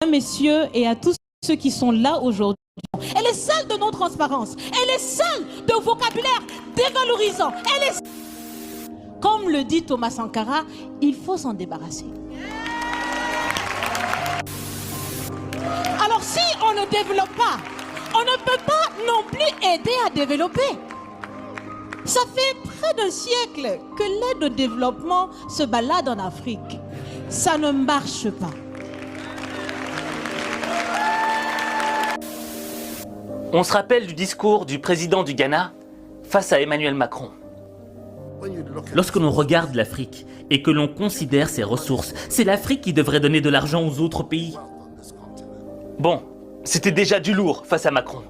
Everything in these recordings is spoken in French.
messieurs, et à tous ceux qui sont là aujourd'hui. Elle est celle de non-transparence. Elle est celle de vocabulaire dévalorisant. Elle est... Comme le dit Thomas Sankara, il faut s'en débarrasser. Alors si on ne développe pas, on ne peut pas non plus aider à développer. Ça fait près d'un siècle que l'aide au développement se balade en Afrique. Ça ne marche pas. On se rappelle du discours du président du Ghana face à Emmanuel Macron. Lorsque l'on regarde l'Afrique et que l'on considère ses ressources, c'est l'Afrique qui devrait donner de l'argent aux autres pays. Bon, c'était déjà du lourd face à Macron.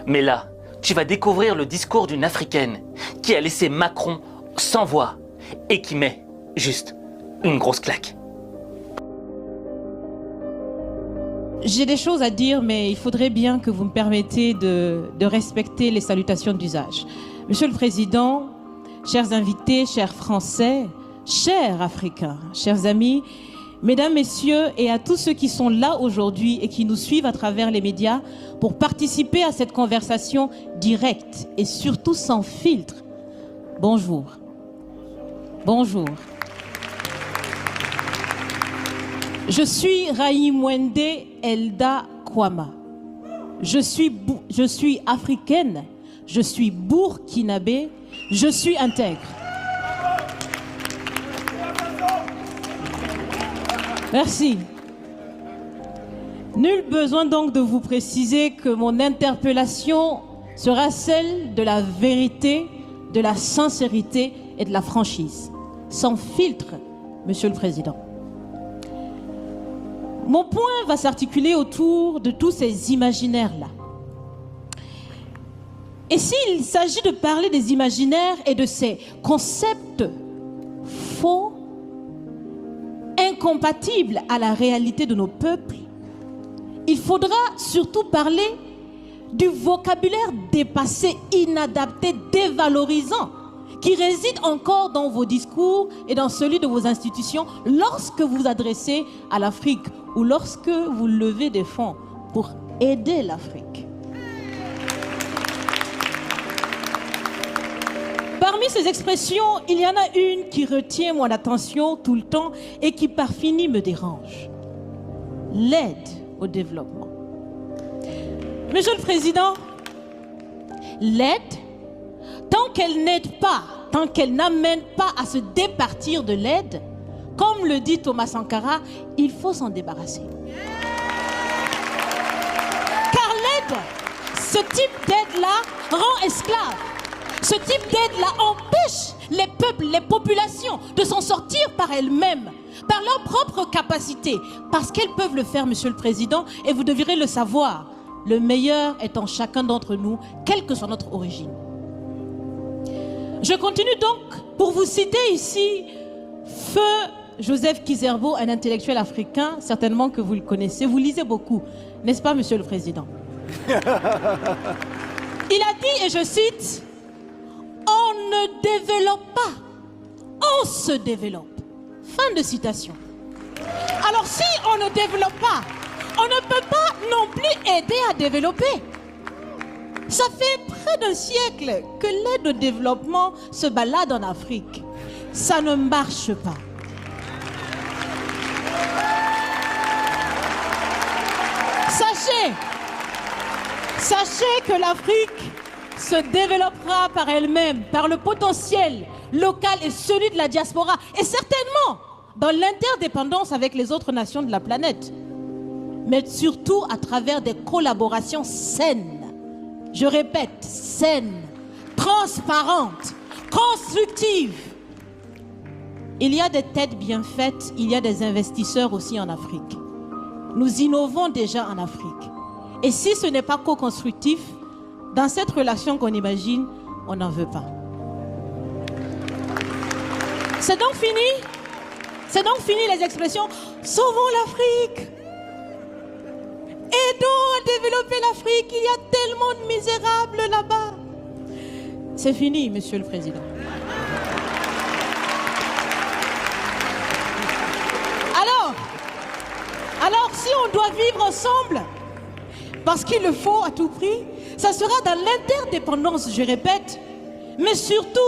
Mais là, tu vas découvrir le discours d'une Africaine qui a laissé Macron sans voix et qui met juste une grosse claque. J'ai des choses à dire, mais il faudrait bien que vous me permettiez de respecter les salutations d'usage. Monsieur le Président, chers invités, chers Français, chers Africains, chers amis, Mesdames, Messieurs, et à tous ceux qui sont là aujourd'hui et qui nous suivent à travers les médias pour participer à cette conversation directe et surtout sans filtre. Bonjour. Bonjour. Je suis Raïmwende Elda Kwama. Je suis africaine, je suis burkinabé, je suis intègre. Merci. Nul besoin donc de vous préciser que mon interpellation sera celle de la vérité, de la sincérité et de la franchise. Sans filtre, Monsieur le Président. Mon point va s'articuler autour de tous ces imaginaires-là. Et s'il s'agit de parler des imaginaires et de ces concepts faux, incompatibles à la réalité de nos peuples, il faudra surtout parler du vocabulaire dépassé, inadapté, dévalorisant, qui réside encore dans vos discours et dans celui de vos institutions lorsque vous vous adressez à l'Afrique ou lorsque vous levez des fonds pour aider l'Afrique. Parmi ces expressions, il y en a une qui retient mon attention tout le temps et qui par fini me dérange. L'aide au développement. Monsieur le Président, l'aide, tant qu'elle n'aide pas, tant qu'elle n'amène pas à se départir de l'aide, comme le dit Thomas Sankara, il faut s'en débarrasser. Car l'aide, ce type d'aide-là rend esclave. Ce type d'aide-là empêche les peuples, les populations de s'en sortir par elles-mêmes, par leur propre capacité, parce qu'elles peuvent le faire, Monsieur le Président, et vous devrez le savoir. Le meilleur est en chacun d'entre nous, quelle que soit notre origine. Je continue donc pour vous citer ici Feu Joseph Kizerbo, un intellectuel africain, certainement que vous le connaissez. Vous lisez beaucoup, n'est-ce pas, Monsieur le Président? Il a dit, et je cite, « On ne développe pas, on se développe. » Fin de citation. Alors si on ne développe pas, on ne peut pas non plus aider à développer. Ça fait près d'un siècle que l'aide au développement se balade en Afrique. Ça ne marche pas. Sachez que l'Afrique se développera par elle-même, par le potentiel local et celui de la diaspora, et certainement dans l'interdépendance avec les autres nations de la planète, mais surtout à travers des collaborations saines. Je répète, saines, transparentes, constructives. Il y a des têtes bien faites, il y a des investisseurs aussi en Afrique. Nous innovons déjà en Afrique. Et si ce n'est pas co-constructif, dans cette relation qu'on imagine, on n'en veut pas. C'est donc fini. C'est donc fini les expressions « Sauvons l'Afrique ». Aidons à développer l'Afrique, il y a tellement de misérables là-bas. C'est fini, Monsieur le Président. Alors, si on doit vivre ensemble, parce qu'il le faut à tout prix, ça sera dans l'interdépendance, je répète, mais surtout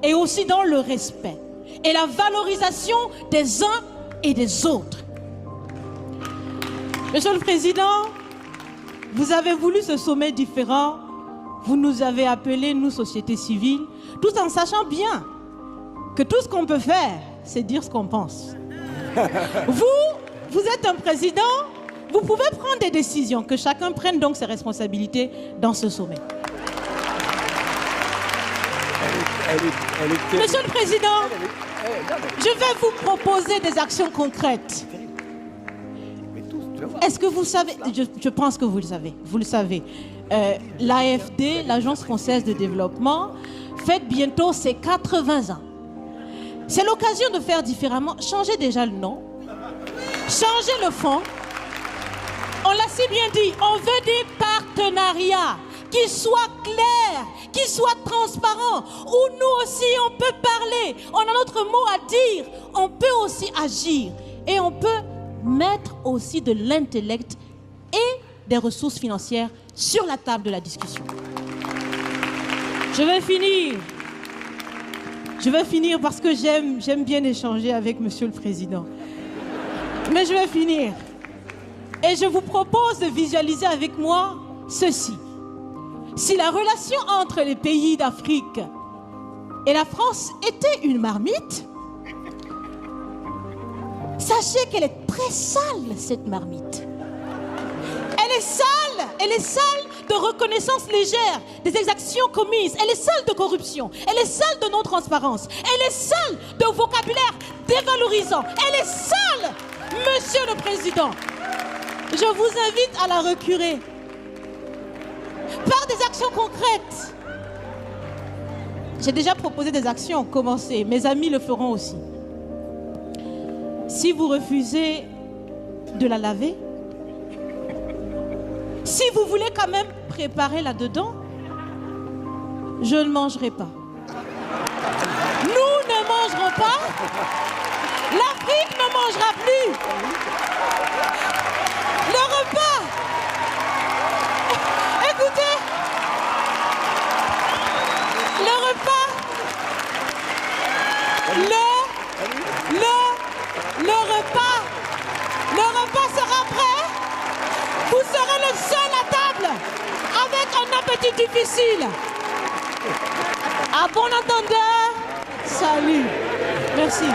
et aussi dans le respect et la valorisation des uns et des autres. Monsieur le Président, vous avez voulu ce sommet différent. Vous nous avez appelés, nous, société civile, tout en sachant bien que tout ce qu'on peut faire, c'est dire ce qu'on pense. Vous êtes un président, vous pouvez prendre des décisions, que chacun prenne donc ses responsabilités dans ce sommet. Monsieur le Président, je vais vous proposer des actions concrètes. Est-ce que vous savez, je pense que vous le savez, l'AFD, l'Agence française de développement, fête bientôt ses 80 ans. C'est l'occasion de faire différemment, changer déjà le nom, changer le fond. On l'a si bien dit, on veut des partenariats qui soient clairs, qui soient transparents, où nous aussi on peut parler, on a notre mot à dire, on peut aussi agir et on peut mettre aussi de l'intellect et des ressources financières sur la table de la discussion. Je vais finir parce que j'aime bien échanger avec Monsieur le Président. Mais je vais finir. Et je vous propose de visualiser avec moi ceci. Si la relation entre les pays d'Afrique et la France était une marmite, sachez qu'elle est très sale, cette marmite. Elle est sale de reconnaissance légère des exactions commises. Elle est sale de corruption. Elle est sale de non-transparence. Elle est sale de vocabulaire dévalorisant. Elle est sale, Monsieur le Président. Je vous invite à la recurer par des actions concrètes. J'ai déjà proposé des actions, commencez. Mes amis le feront aussi. Si vous refusez de la laver, si vous voulez quand même préparer là-dedans, je ne mangerai pas. Nous ne mangerons pas. L'Afrique ne mangera plus. Le repas. Écoutez. Le repas. Le repas sera prêt. Vous serez le seul à table avec un appétit difficile. À bon entendeur, salut. Merci.